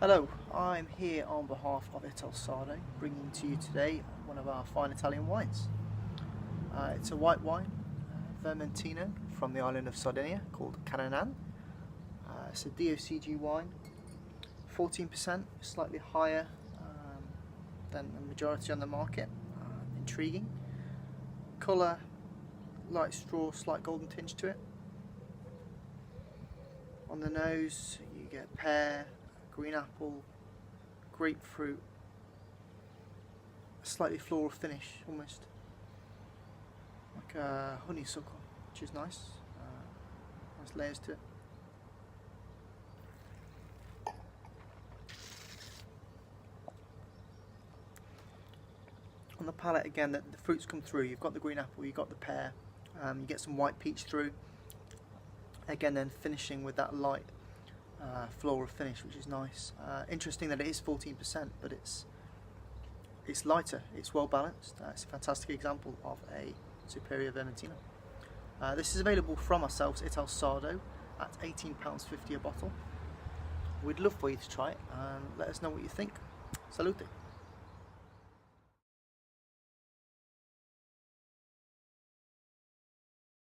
Hello, I'm here on behalf of Ital Sardo, bringing to you today one of our fine Italian wines. It's a white wine, Vermentino, from the island of Sardinia, called Karananj. It's a DOCG wine, 14%, slightly higher than the majority on the market. Intriguing. Colour, light straw, slight golden tinge to it. On the nose you get pear, green apple, grapefruit, a slightly floral finish, almost like a honeysuckle, which is nice. Nice layers to it. On the palate again, the fruits come through. You've got the green apple, you've got the pear, you get some white peach through. Again, then finishing with that light floral finish, which is nice. Interesting that it is 14%, but it's lighter, it's well balanced. It's a fantastic example of a superior Vermentino. This is available from ourselves, Ital Sardo, at £18.50 a bottle. We'd love for you to try it and let us know what you think. Salute!